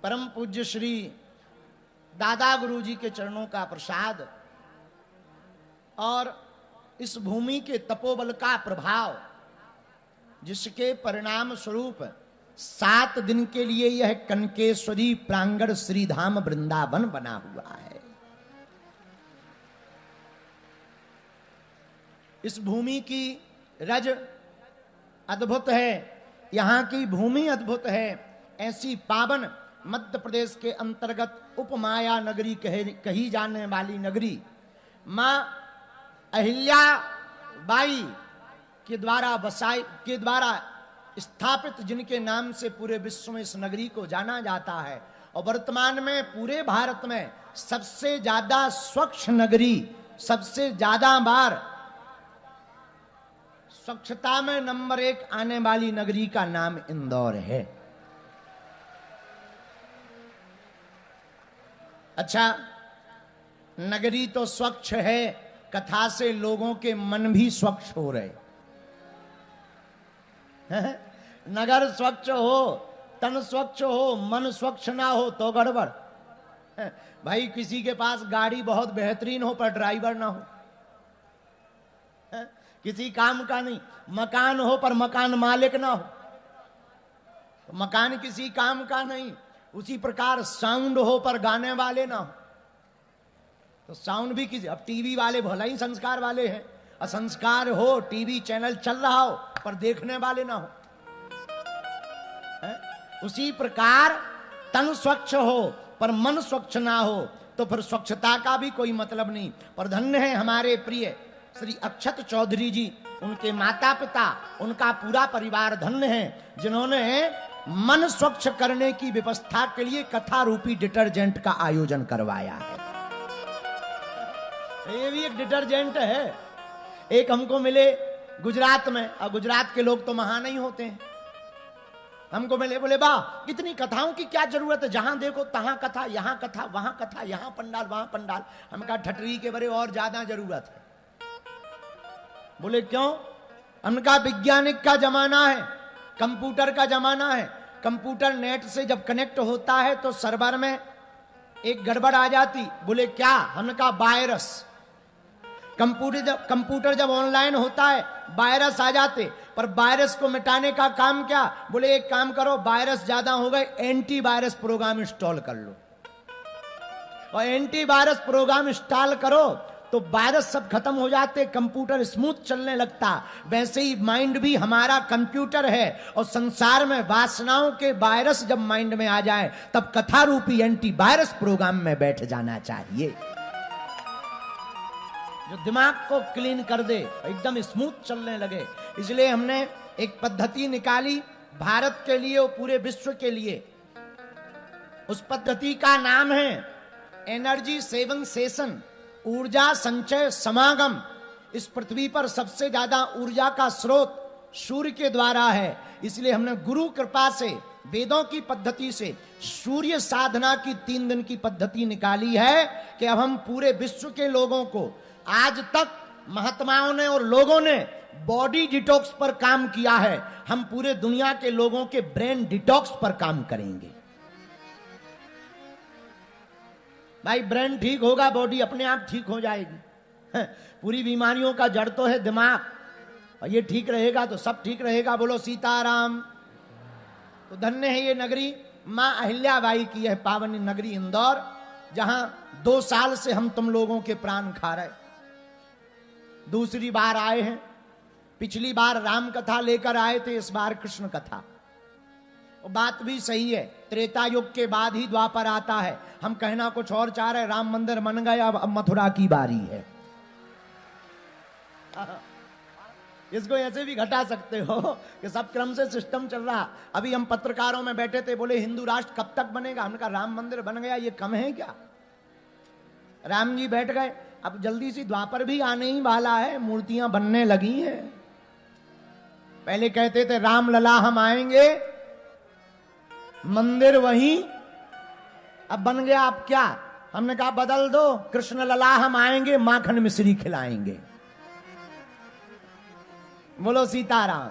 परम पूज्य श्री दादा गुरु जी के चरणों का प्रसाद और इस भूमि के तपोबल का प्रभाव, जिसके परिणाम स्वरूप 7 दिन के लिए यह कनकेश्वरी प्रांगण श्रीधाम वृंदावन बना हुआ है। इस भूमि की रज अद्भुत है, यहां की भूमि अद्भुत है। ऐसी पावन मध्य प्रदेश के अंतर्गत उपमाया नगरी कही जाने वाली नगरी मां अहिल्या बाई के द्वारा स्थापित, जिनके नाम से पूरे विश्व में इस नगरी को जाना जाता है, और वर्तमान में पूरे भारत में सबसे ज्यादा स्वच्छ नगरी, सबसे ज्यादा बार स्वच्छता में नंबर 1 आने वाली नगरी का नाम इंदौर है। अच्छा, नगरी तो स्वच्छ है, कथा से लोगों के मन भी स्वच्छ हो रहे। नगर स्वच्छ हो, तन स्वच्छ हो, मन स्वच्छ ना हो तो गड़बड़। भाई किसी के पास गाड़ी बहुत बेहतरीन हो पर ड्राइवर ना हो, किसी काम का नहीं। मकान हो पर मकान मालिक ना हो, मकान किसी काम का नहीं। उसी प्रकार साउंड हो पर गाने वाले ना हो, तो साउंड भी किसी, अब टीवी वाले भला ही संस्कार वाले हैं, असंस्कार हो, टीवी चैनल चल रहा हो पर देखने वाले ना हो। उसी प्रकार तन स्वच्छ हो पर मन स्वच्छ ना हो तो फिर स्वच्छता का भी कोई मतलब नहीं। पर धन्य है हमारे प्रिय श्री अक्षत चौधरी जी, उनके माता पिता, उनका पूरा परिवार धन्य है, जिन्होंने मन स्वच्छ करने की व्यवस्था के लिए कथा रूपी डिटर्जेंट का आयोजन करवाया है। ये भी एक डिटर्जेंट है। एक हमको मिले गुजरात में, और गुजरात के लोग तो महान ही होते हैं। हमको मिले, बोले वाह इतनी कथाओं की क्या जरूरत है, जहां देखो तहां कथा, यहां कथा, वहां कथा, यहां पंडाल, वहां पंडाल। हम कहा ठटरी के बड़े और ज्यादा जरूरत है। बोले क्यों? हमने कहा वैज्ञानिक का जमाना है, कंप्यूटर का जमाना है। कंप्यूटर नेट से जब कनेक्ट होता है तो सर्वर में एक गड़बड़ आ जाती। बोले क्या? हमने कहा वायरस। कंप्यूटर जब ऑनलाइन होता है वायरस आ जाते, पर वायरस को मिटाने का काम क्या? बोले एक काम करो, वायरस ज्यादा हो गए, एंटीवायरस प्रोग्राम इंस्टॉल कर लो, और एंटीवायरस प्रोग्राम इंस्टॉल करो तो वायरस सब खत्म हो जाते, कंप्यूटर स्मूथ चलने लगता। वैसे ही माइंड भी हमारा कंप्यूटर है, और संसार में वासनाओं के वायरस जब माइंड में आ जाए तब कथा रूपी एंटीवायरस प्रोग्राम में बैठ जाना चाहिए, जो दिमाग को क्लीन कर दे, एकदम स्मूथ चलने लगे। इसलिए हमने एक पद्धति निकाली भारत के लिए और पूरे विश्व के लिए। उस पद्धति का नाम है एनर्जी सेविंग सेशन, ऊर्जा संचय समागम। इस पृथ्वी पर सबसे ज्यादा ऊर्जा का स्रोत सूर्य के द्वारा है, इसलिए हमने गुरु कृपा से, वेदों की पद्धति से सूर्य साधना की 3 दिन की पद्धति निकाली है कि अब हम पूरे विश्व के लोगों को, आज तक महात्माओं ने और लोगों ने बॉडी डिटॉक्स पर काम किया है, हम पूरे दुनिया के लोगों के ब्रेन डिटॉक्स पर काम करेंगे। भाई ब्रेन ठीक होगा, बॉडी अपने आप ठीक हो जाएगी। पूरी बीमारियों का जड़ तो है दिमाग, और ये ठीक रहेगा तो सब ठीक रहेगा। बोलो सीताराम। तो धन्य है ये नगरी, मां अहिल्याबाई की यह पावन नगरी इंदौर, जहां 2 साल से हम तुम लोगों के प्राण खा रहे। दूसरी बार आए हैं, पिछली बार राम कथा लेकर आए थे, इस बार कृष्ण कथा। बात भी सही है, त्रेता युग के बाद ही द्वापर आता है। हम कहना कुछ और चाह रहे, राम मंदिर बन गया, अब मथुरा की बारी है। इसको ऐसे भी घटा सकते हो कि सब क्रम से सिस्टम चल रहा। अभी हम पत्रकारों में बैठे थे, बोले हिंदू राष्ट्र कब तक बनेगा? हमने कहा राम मंदिर बन गया, ये कम है क्या? राम जी बैठ गए, अब जल्दी सी द्वापर भी आने ही वाला है, मूर्तियां बनने लगी हैं। पहले कहते थे राम लला हम आएंगे, मंदिर वहीं, अब बन गया अब क्या? हमने कहा बदल दो, कृष्ण लला हम आएंगे, माखन मिश्री खिलाएंगे। बोलो सीताराम।